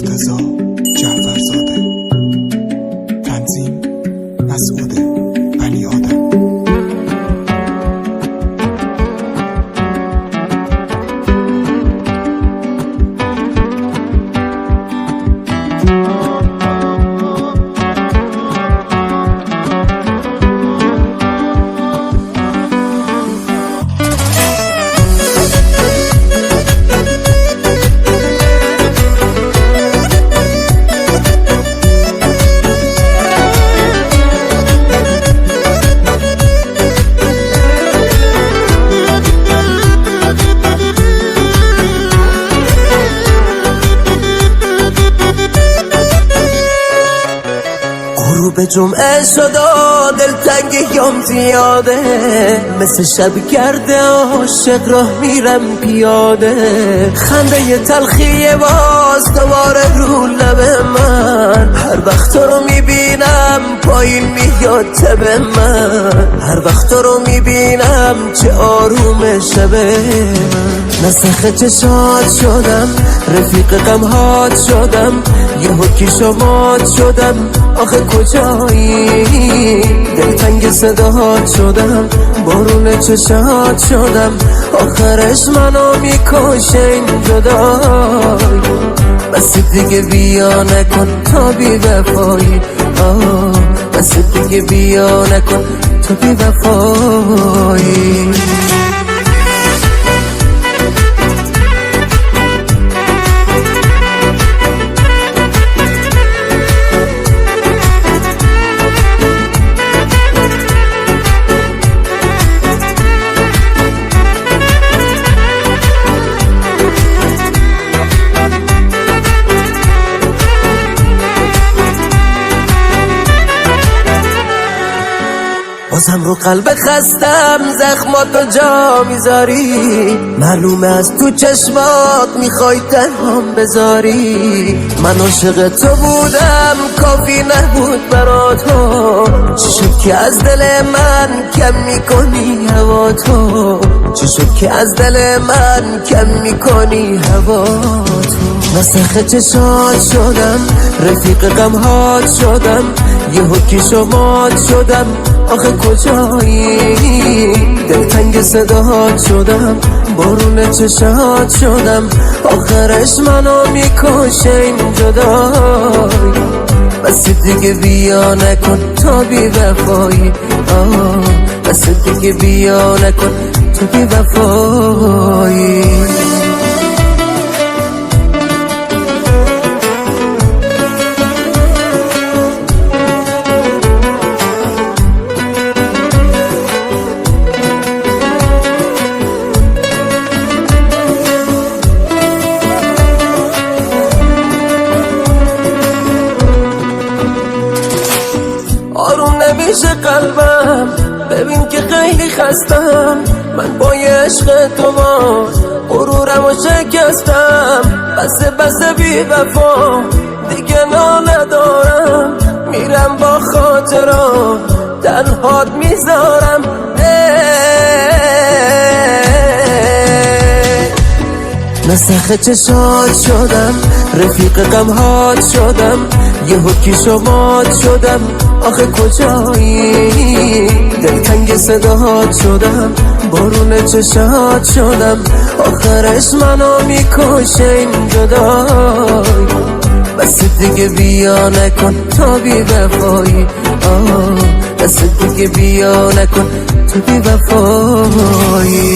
مرتضی جعفرزاده. تنظیم مسعود بنی آدم. به جمعه شد و دلتنگ یام زیاده، مثل شب گرده عاشق راه میرم پیاده. خنده تلخی باز دوباره رو لب من، هر وقت تو رو میبینم پایین میاد تب من. هر وقت تو رو میبینم چه آروم شبه من. نسخ چشات شدم، رفیق غمهات شدم، یه حکی شمات شدم. آخه کجایی؟ دلتنگ صداهات شدم، بارون چشات شدم. آخرش منو میکشه این جدایی. بس دیگه بیا نکن تا بی وفایی. بس دیگه بیا نکن تا بی وفایی. بازم رو قلب خستم زخماتو جا میذاری، معلومه از تو چشمات میخوای تنهام بذاری. من عاشق تو بودم کافی نبود برات تو، چی شد که از دل من کم میکنی هوا تو؟ چی شد که از دل من کم میکنی هوا تو؟ نسخ چشات شدم، رفیق غمهات شدم، یه حکی شمات شدم. آخه کجایی؟ دلتنگ صداهات شدم، بارون چشات شدم. آخرش منو میکشه این جدایی. بس دیگه بیا نکن تا بی وفایی. بس دیگه بیا نکن تا بی وفایی. آروم نمیشه قلبم، ببین که خیلی خستم. من با عشق تو غرورم و شکستم. بس بی وفا دیگه ندارم، میرم با خاطرات تنهات میذارم. نسخ چشات شدم، رفیق غمهات شدم، یه حکی شمات شدم. آخه کجایی؟ دلتنگ صداهات شدم، بارون چشات شدم. آخرش منو میکشه این جدایی. بس دیگه بیا نکن تا بی وفایی. بس دیگه بیا نکن تا بی وفایی.